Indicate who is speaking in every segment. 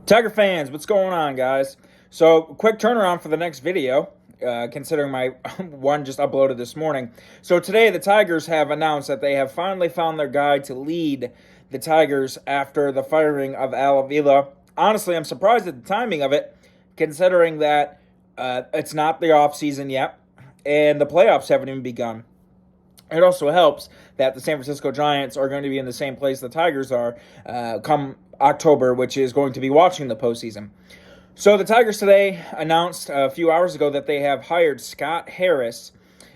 Speaker 1: Tiger fans, what's going on, guys? So, quick turnaround for the next video, considering my one just uploaded this morning. So, today the Tigers have announced that they have finally found their guy to lead the Tigers after the firing of Al Avila. Honestly, I'm surprised at the timing of it, considering that it's not the offseason yet, and the playoffs haven't even begun. It also helps that the San Francisco Giants are going to be in the same place the Tigers are come October, which is going to be watching the postseason. So the Tigers today announced a few hours ago that they have hired Scott Harris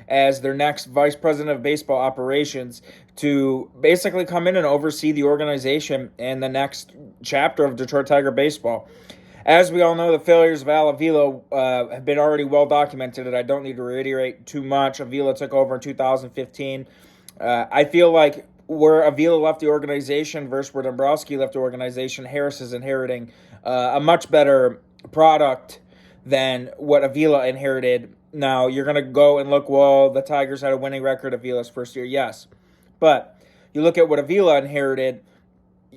Speaker 1: as their next vice president of baseball operations to basically come in and oversee the organization and the next chapter of Detroit Tiger baseball. As we all know, the failures of Al Avila have been already well documented, and I don't need to reiterate too much. Avila took over in 2015. I feel like where Avila left the organization versus where Dombrowski left the organization, Harris is inheriting a much better product than what Avila inherited. Now, you're going to go and look, well, the Tigers had a winning record Avila's first year, yes. But you look at what Avila inherited,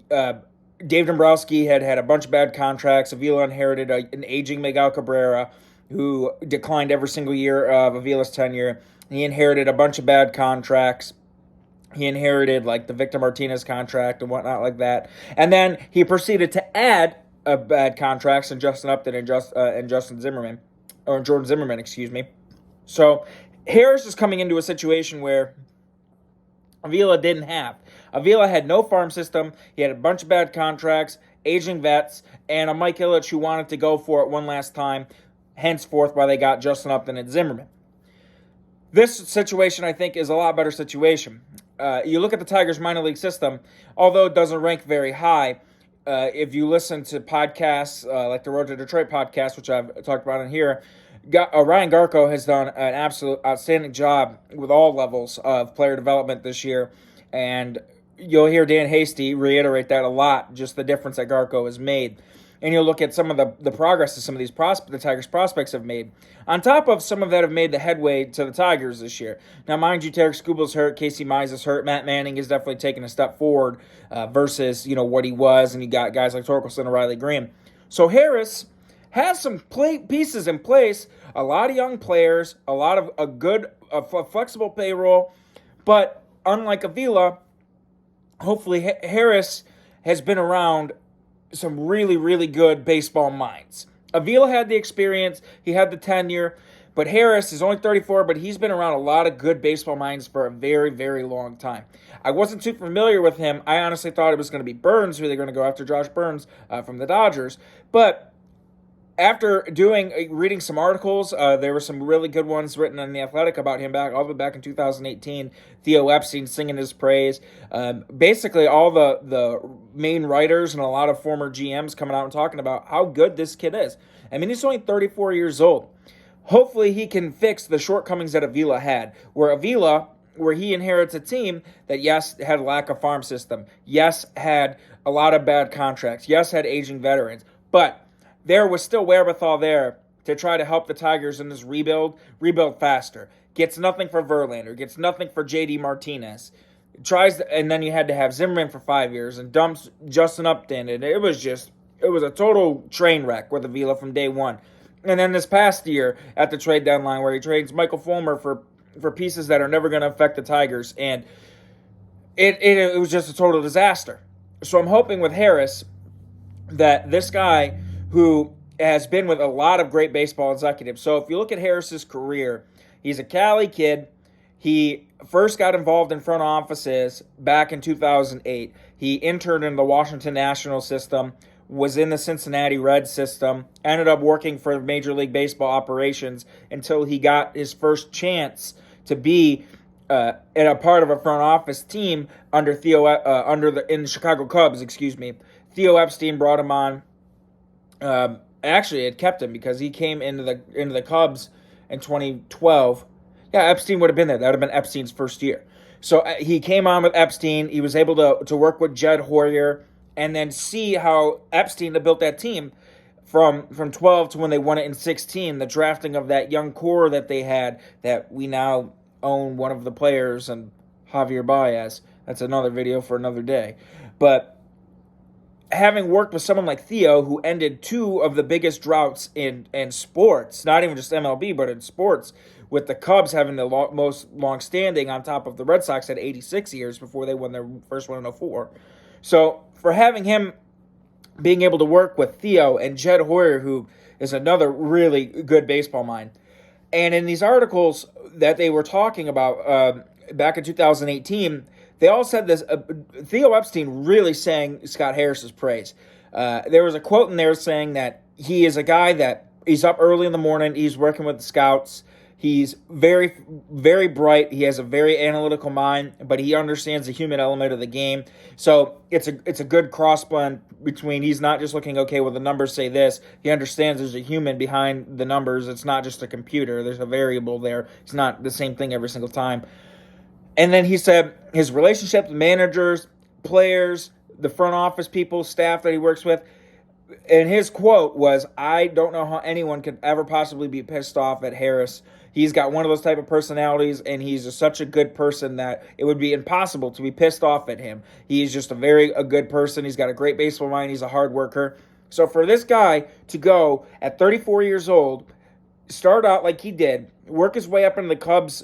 Speaker 1: Dave Dombrowski had a bunch of bad contracts. Avila inherited an aging Miguel Cabrera who declined every single year of Avila's tenure. He inherited a bunch of bad contracts. He inherited like the Victor Martinez contract and whatnot like that. And then he proceeded to add bad contracts in Justin Upton and Justin Zimmerman, or Jordan Zimmerman, excuse me. So Harris is coming into a situation where Avila didn't have. Avila had no farm system. He had a bunch of bad contracts, aging vets, and a Mike Ilitch who wanted to go for it one last time, henceforth why they got Justin Upton and Zimmerman. This situation, I think, is a lot better situation. You look at the Tigers minor league system, although it doesn't rank very high, if you listen to podcasts like the Road to Detroit podcast, which I've talked about in here, Ryan Garko has done an absolute outstanding job with all levels of player development this year, and you'll hear Dan Hasty reiterate that a lot, just the difference that Garko has made. And you'll look at some of the progress that some of these the Tigers prospects have made. On top of some of that have made the headway to the Tigers this year. Now, mind you, Tarik Skubal's hurt, Casey Mize is hurt, Matt Manning has definitely taken a step forward versus what he was, and you got guys like Torkelson and Riley Green. So Harris has some pieces in place, a lot of young players, a lot of a good flexible payroll, but unlike Avila, hopefully Harris has been around some really, really good baseball minds. Avila had the experience, he had the tenure, but Harris is only 34, but he's been around a lot of good baseball minds for a very, very long time. I wasn't too familiar with him. I honestly thought it was going to be Burns, who they're going to go after, Josh Burns from the Dodgers. But after reading some articles, there were some really good ones written on The Athletic about him all the way back in 2018. Theo Epstein singing his praise. Basically, all the main writers and a lot of former GMs coming out and talking about how good this kid is. I mean, he's only 34 years old. Hopefully, he can fix the shortcomings that Avila had. Where he inherits a team that, yes, had a lack of farm system. Yes, had a lot of bad contracts. Yes, had aging veterans. But there was still wherewithal there to try to help the Tigers in this rebuild faster. Gets nothing for Verlander, gets nothing for JD Martinez. And then you had to have Zimmerman for 5 years and dumps Justin Upton, and it was a total train wreck with Avila from day one. And then this past year at the trade deadline where he trades Michael Fulmer for pieces that are never going to affect the Tigers, and it was just a total disaster. So I'm hoping with Harris that this guy who has been with a lot of great baseball executives. So if you look at Harris's career, he's a Cali kid. He first got involved in front offices back in 2008. He interned in the Washington National system, was in the Cincinnati Reds system, ended up working for Major League Baseball operations until he got his first chance to be in a part of a front office team under in the Chicago Cubs, excuse me. Theo Epstein brought him on. Actually, it kept him because he came into the Cubs in 2012. Yeah, Epstein would have been there. That would have been Epstein's first year. So he came on with Epstein. He was able to work with Jed Hoyer and then see how Epstein built that team from 12 to when they won it in 16. The drafting of that young core that they had, that we now own one of the players, and Javier Baez. That's another video for another day. But having worked with someone like Theo, who ended two of the biggest droughts in sports, not even just MLB, but in sports, with the Cubs having the most long-standing on top of the Red Sox at 86 years before they won their first one in '04. So for having him being able to work with Theo and Jed Hoyer, who is another really good baseball mind, and in these articles that they were talking about back in 2018, they all said this. Theo Epstein really sang Scott Harris's praise. There was a quote in there saying that he is a guy that he's up early in the morning. He's working with the scouts. He's very, very bright. He has a very analytical mind, but he understands the human element of the game. So it's a good cross blend between he's not just looking, okay, well, the numbers say this. He understands there's a human behind the numbers. It's not just a computer. There's a variable there. It's not the same thing every single time. And then he said his relationship with managers, players, the front office people, staff that he works with, and his quote was, "I don't know how anyone could ever possibly be pissed off at Harris. He's got one of those type of personalities, and he's just such a good person that it would be impossible to be pissed off at him. He's just a good person. He's got a great baseball mind. He's a hard worker." So for this guy to go at 34 years old, start out like he did, work his way up into the Cubs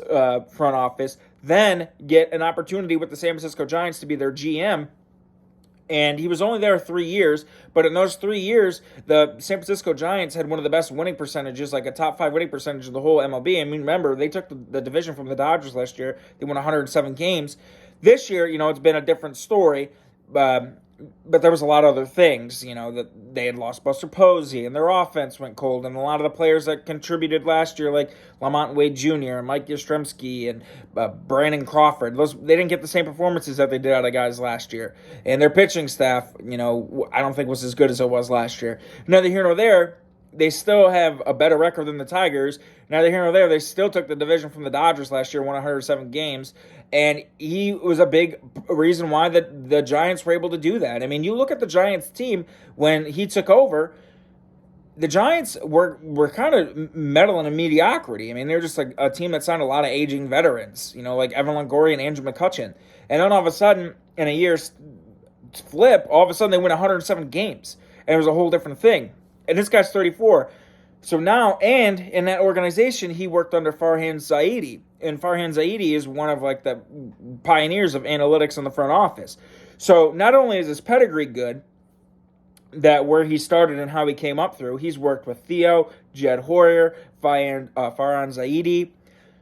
Speaker 1: front office, then get an opportunity with the San Francisco Giants to be their GM. And he was only there 3 years, but in those 3 years, the San Francisco Giants had one of the best winning percentages, like a top 5 winning percentage of the whole MLB. I mean, remember, they took the division from the Dodgers last year. They won 107 games. This year, it's been a different story. But there was a lot of other things, that they had lost Buster Posey and their offense went cold. And a lot of the players that contributed last year, like Lamont Wade Jr., and Mike Yastrzemski, and Brandon Crawford, they didn't get the same performances that they did out of guys last year. And their pitching staff, I don't think was as good as it was last year. Neither here nor there, they still have a better record than the Tigers. Neither here nor there, they still took the division from the Dodgers last year, won 107 games. And he was a big reason why the Giants were able to do that. I mean, you look at the Giants team when he took over, the Giants were kind of meddling in mediocrity. I mean, they're just like a team that signed a lot of aging veterans, like Evan Longoria and Andrew McCutchen. And then all of a sudden, in a year's flip, all of a sudden they win 107 games. And it was a whole different thing. And this guy's 34. So now, and in that organization, he worked under Farhan Zaidi. And Farhan Zaidi is one of the pioneers of analytics in the front office. So not only is his pedigree good, that where he started and how he came up through, he's worked with Theo, Jed Hoyer, Farhan Zaidi.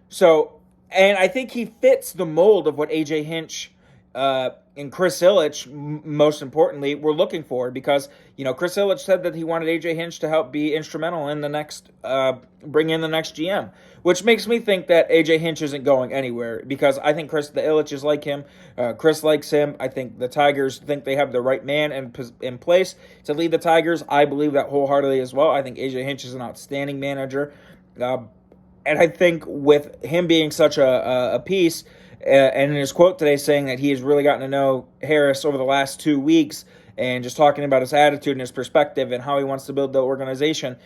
Speaker 1: So, and I think he fits the mold of what A.J. Hinch and Chris Ilitch, most importantly, were looking for, because Chris Ilitch said that he wanted A.J. Hinch to help be instrumental in the next bring in the next GM, which makes me think that A.J. Hinch isn't going anywhere, because I think the Ilitches like him. Chris likes him. I think the Tigers think they have the right man in place to lead the Tigers. I believe that wholeheartedly as well. I think A.J. Hinch is an outstanding manager, and I think with him being such a piece. And in his quote today saying that he has really gotten to know Harris over the last 2 weeks and just talking about his attitude and his perspective and how he wants to build the organization,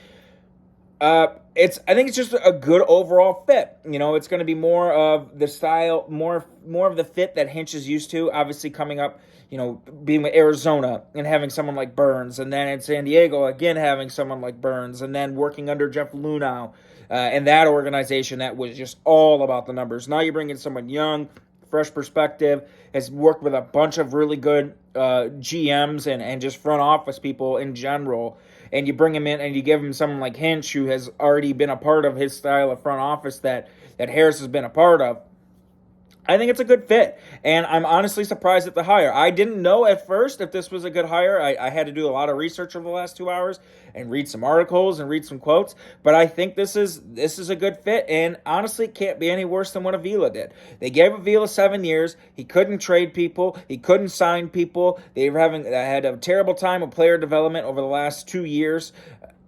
Speaker 1: I think it's just a good overall fit. It's going to be more of the style, more of the fit that Hinch is used to. Obviously, coming up, being with Arizona and having someone like Burns, and then in San Diego again having someone like Burns, and then working under Jeff Luhnow and that organization that was just all about the numbers. Now you bring in someone young, fresh perspective, has worked with a bunch of really good GMs and just front office people in general. And you bring him in and you give him someone like Hinch, who has already been a part of his style of front office that Harris has been a part of. I think it's a good fit, and I'm honestly surprised at the hire. I didn't know at first if this was a good hire. I had to do a lot of research over the last 2 hours and read some articles and read some quotes, but I think this is a good fit, and honestly, it can't be any worse than what Avila did. They gave Avila 7 years. He couldn't trade people. He couldn't sign people. They had a terrible time with player development over the last 2 years.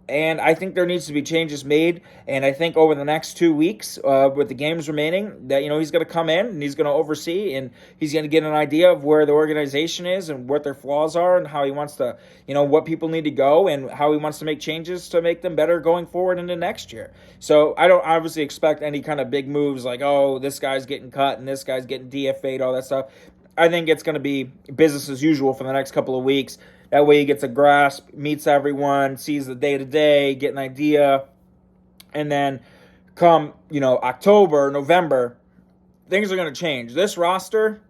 Speaker 1: And I think there needs to be changes made. And I think over the next 2 weeks, with the games remaining, that he's going to come in and he's going to oversee, and he's going to get an idea of where the organization is and what their flaws are, and how he wants to, what people need to go, and how he wants to make changes to make them better going forward into next year. So I don't obviously expect any kind of big moves like, oh, this guy's getting cut and this guy's getting DFA'd, all that stuff. I think it's going to be business as usual for the next couple of weeks. That way he gets a grasp, meets everyone, sees the day-to-day, get an idea. And then come, October, November, things are going to change. This roster,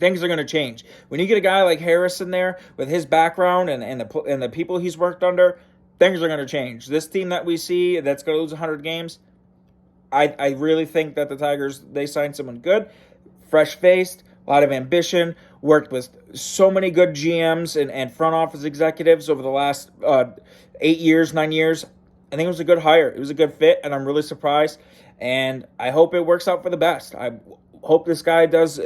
Speaker 1: things are going to change. When you get a guy like Harris in there with his background and the people he's worked under, things are going to change. This team that we see that's going to lose 100 games, I really think that the Tigers, they signed someone good, fresh-faced, a lot of ambition, worked with so many good GMs and front office executives over the last 8 years, 9 years. I think it was a good hire. It was a good fit, and I'm really surprised. And I hope it works out for the best. I hope this guy gets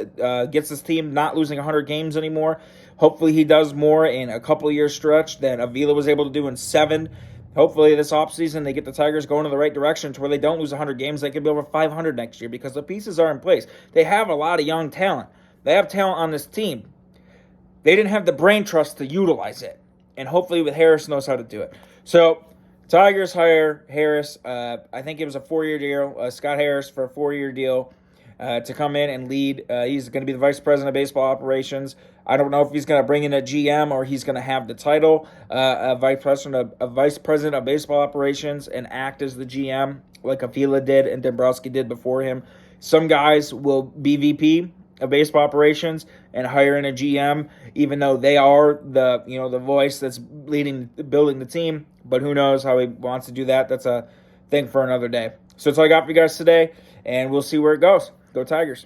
Speaker 1: this team not losing 100 games anymore. Hopefully he does more in a couple-year stretch than Avila was able to do in 7. Hopefully this offseason they get the Tigers going in the right direction to where they don't lose 100 games. They could be over 500 next year because the pieces are in place. They have a lot of young talent. They have talent on this team. They didn't have the brain trust to utilize it. And hopefully with Harris knows how to do it. So Tigers hire Harris. I think it was a 4-year deal. Scott Harris for a 4-year deal to come in and lead. He's going to be the vice president of baseball operations. I don't know if he's going to bring in a GM or he's going to have the title of vice president of baseball operations and act as the GM like Avila did and Dombrowski did before him. Some guys will be VP of baseball operations and hire in a GM, even though they are the voice that's building the team. But who knows how he wants to do that? That's a thing for another day. So that's all I got for you guys today, and we'll see where it goes. Go Tigers.